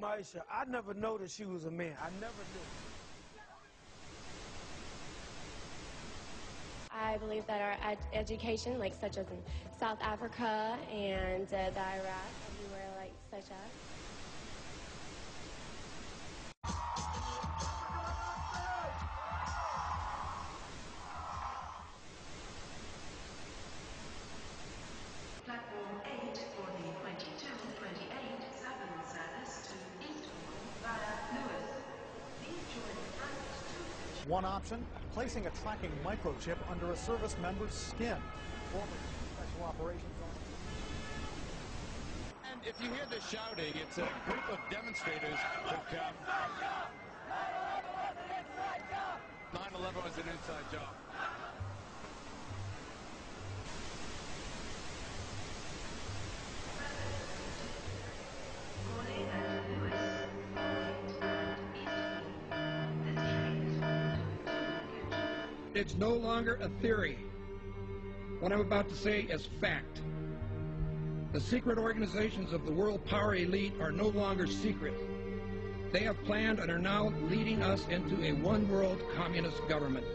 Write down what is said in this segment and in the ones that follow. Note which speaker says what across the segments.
Speaker 1: Maisha, I never noticed she was a man. I never knew.
Speaker 2: I believe that our education, like such as in South Africa and the Iraq, everywhere like such as.
Speaker 3: Platform 8 for the 22-28-7 service to Eastbourne via Lewis. Please join the first 2.
Speaker 4: One option, placing a tracking microchip under a service member's skin. Former Special Operations Officer.
Speaker 5: And if you hear the shouting, it's a group of demonstrators who've come. 9/11 was an inside job.
Speaker 6: It's no longer a theory. What I'm about to say is fact. The secret organizations of the world power elite are no longer secret. They have planned and are now leading us into a one-world communist government.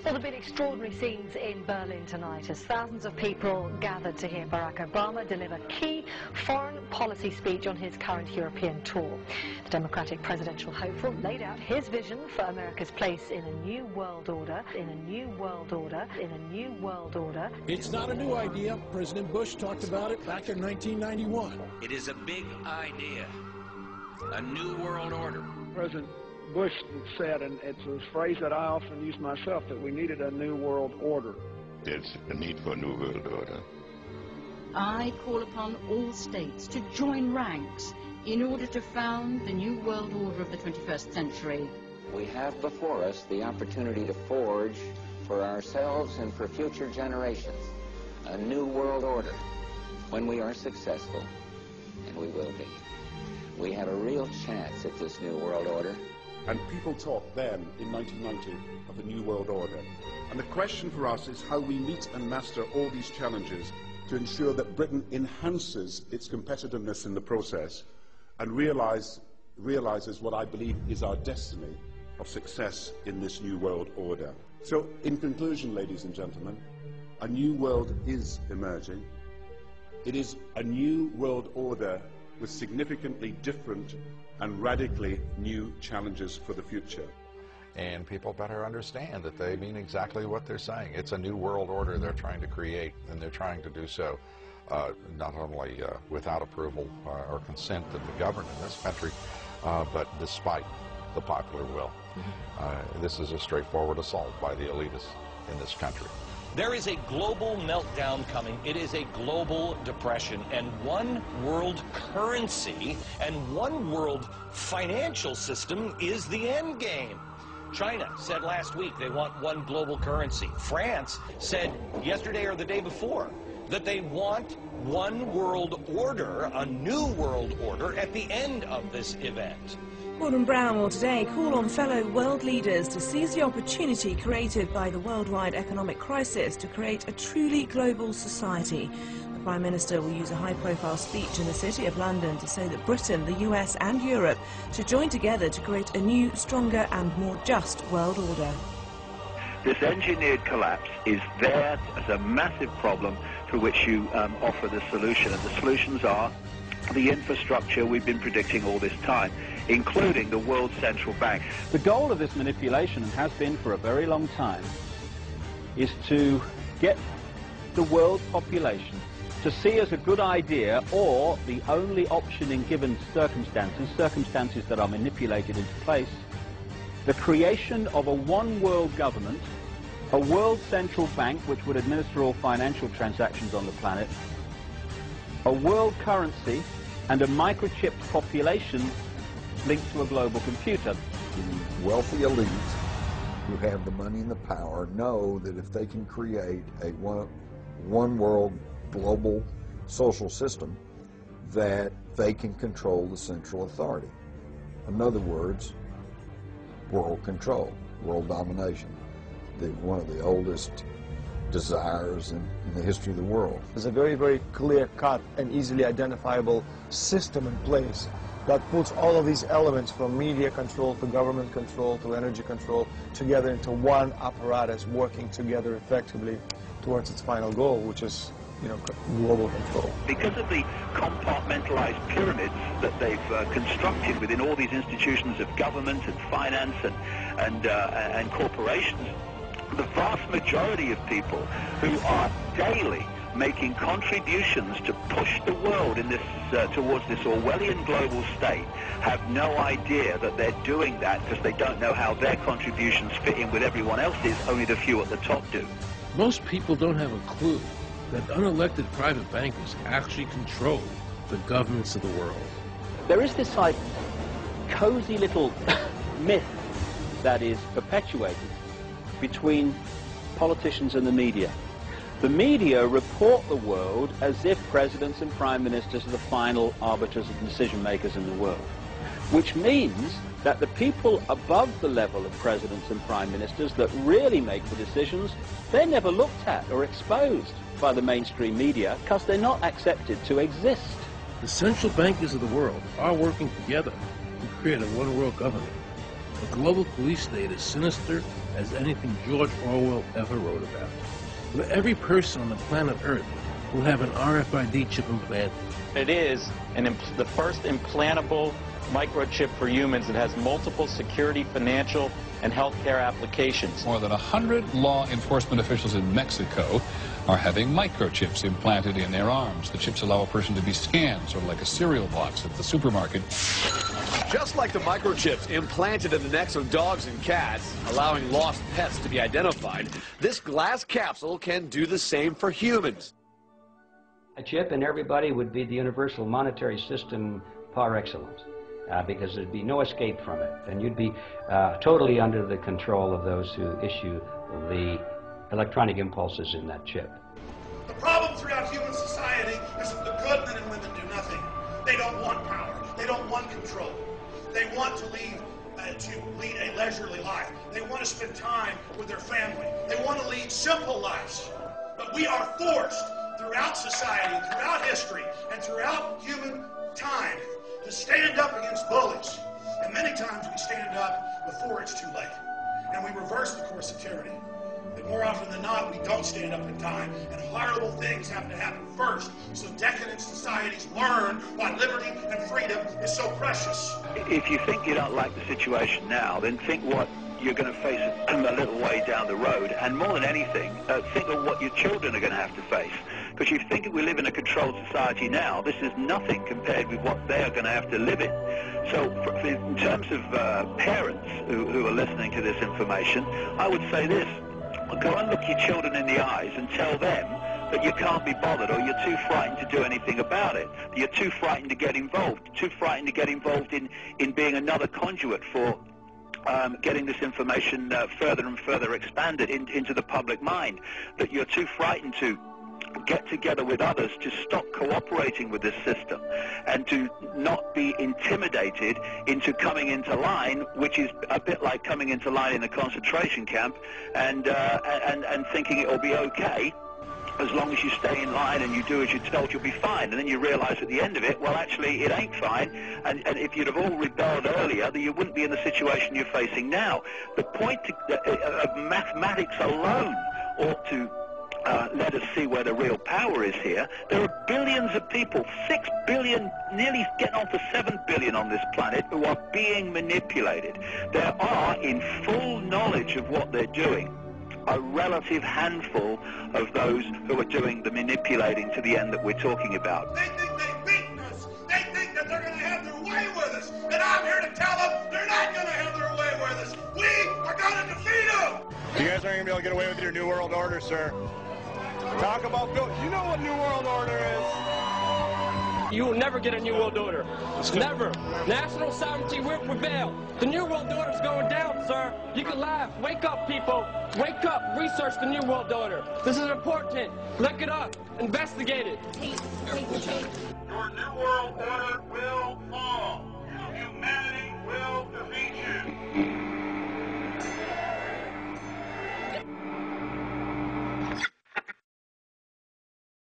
Speaker 7: Well, there have been extraordinary scenes in Berlin tonight as thousands of people gathered to hear Barack Obama deliver key foreign policy speech on his current European tour. The Democratic presidential hopeful laid out his vision for America's place in a new world order, in a new world order, in a new world order.
Speaker 8: It's not a new idea. President Bush talked about it back in 1991.
Speaker 9: It is a big idea, a new world order.
Speaker 10: President Bush said, and it's a phrase that I often use myself, that we needed a new world order.
Speaker 11: There's a need for a new world order.
Speaker 12: I call upon all states to join ranks in order to found the new world order of the 21st century.
Speaker 13: We have before us the opportunity to forge for ourselves and for future generations a new world order. When we are successful, and we will be, we have a real chance at this new world order.
Speaker 14: And people talked then, in 1990, of a new world order. And the question for us is how we meet and master all these challenges to ensure that Britain enhances its competitiveness in the process and realizes what I believe is our destiny of success in this new world order. So, in conclusion, ladies and gentlemen, a new world is emerging. It is a new world order with significantly different and radically new challenges for the future.
Speaker 15: And people better understand that they mean exactly what they're saying. It's a new world order they're trying to create, and they're trying to do so not only without approval or consent of the governed in this country, but despite the popular will. This is a straightforward assault by the elitists in this country.
Speaker 16: There is a global meltdown coming. It is a global depression, and one world currency and one world financial system is the end game. China said last week they want one global currency. France said yesterday or the day before that they want one world order, a new world order, at the end of this event.
Speaker 17: Gordon Brown will today call on fellow world leaders to seize the opportunity created by the worldwide economic crisis to create a truly global society. The Prime Minister will use a high-profile speech in the City of London to say that Britain, the US and Europe should join together to create a new, stronger and more just world order.
Speaker 18: This engineered collapse is there as a massive problem through which you offer the solution, and the solutions are the infrastructure we've been predicting all this time, including the World Central Bank.
Speaker 19: The goal of this manipulation, and has been for a very long time, is to get the world population to see as a good idea, or the only option in given circumstances that are manipulated into place, the creation of a one-world government, a world central bank which would administer all financial transactions on the planet, a world currency, and a microchipped population linked to a global computer.
Speaker 20: The wealthy elite who have the money and the power know that if they can create a one world global social system, that they can control the central authority. In other words, world control, world domination. One of the oldest desires in the history of the world.
Speaker 21: There's a very, very clear-cut and easily identifiable system in place that puts all of these elements, from media control to government control to energy control, together into one apparatus working together effectively towards its final goal, which is, global control.
Speaker 18: Because of the compartmentalized pyramids that they've constructed within all these institutions of government and finance and corporations, the vast majority of people who are daily making contributions to push the world in this towards this Orwellian global state have no idea that they're doing that, because they don't know how their contributions fit in with everyone else's. Only the few at the top do.
Speaker 22: Most people don't have a clue that unelected private bankers actually control the governments of the world.
Speaker 19: There is this like cozy little myth that is perpetuated between politicians and the media. The media report the world as if presidents and prime ministers are the final arbiters and decision makers in the world, which means that the people above the level of presidents and prime ministers that really make the decisions, they're never looked at or exposed by the mainstream media because they're not accepted to exist.
Speaker 22: The central bankers of the world are working together to create a one-world government. A global police state as sinister as anything George Orwell ever wrote about, where every person on the planet Earth will have an RFID chip implanted.
Speaker 23: It is the first implantable microchip for humans that has multiple security, financial, and healthcare applications.
Speaker 5: More than 100 law enforcement officials in Mexico are having microchips implanted in their arms. The chips allow a person to be scanned, sort of like a cereal box at the supermarket.
Speaker 24: Just like the microchips implanted in the necks of dogs and cats, allowing lost pets to be identified, this glass capsule can do the same for humans.
Speaker 25: A chip in everybody would be the universal monetary system par excellence, because there'd be no escape from it, and you'd be totally under the control of those who issue the electronic impulses in that chip.
Speaker 26: The problem throughout human society is that the good men and women do nothing. They don't want power. They don't want control. They want to lead a leisurely life. They want to spend time with their family. They want to lead simple lives. But we are forced throughout society, throughout history, and throughout human time to stand up against bullies. And many times we stand up before it's too late. And we reverse the course of tyranny. And more often than not, we don't stand up in time, and horrible things have to happen first, so decadent societies learn why liberty and freedom is so precious.
Speaker 18: If you think you don't like the situation now, then think what you're going to face a little way down the road, and more than anything, think of what your children are going to have to face. Because you think we live in a controlled society now, this is nothing compared with what they are going to have to live in. So in terms of parents who are listening to this information, I would say this: go and look your children in the eyes and tell them that you can't be bothered, or you're too frightened to do anything about it. You're too frightened to get involved, too frightened to get involved in being another conduit for getting this information further and further expanded into the public mind, that you're too frightened to get together with others to stop cooperating with this system and to not be intimidated into coming into line, which is a bit like coming into line in a concentration camp and thinking it will be okay. As long as you stay in line and you do as you're told, you'll be fine. And then you realize at the end of it, well, actually, it ain't fine. And if you'd have all rebelled earlier, then you wouldn't be in the situation you're facing now. The point of mathematics alone ought to let us see where the real power is here. There are billions of people, 6 billion, nearly getting on to 7 billion on this planet, who are being manipulated. There are, in full knowledge of what they're doing, a relative handful of those who are doing the manipulating to the end that we're talking about.
Speaker 26: They think they've beaten us. They think that they're going to have their way with us. And I'm here to tell them they're not going to have their way with us. We are going to defeat them.
Speaker 27: You guys aren't going to be able to get away with your New World Order, sir. Talk about Bill. You know what New World Order is.
Speaker 28: You will never get a New World Order. Never. National sovereignty will prevail. The New World Order is going down, sir. You can laugh. Wake up, people. Wake up. Research the New World Order. This is important. Look it up. Investigate it.
Speaker 26: Your New World Order will fall. Humanity will defeat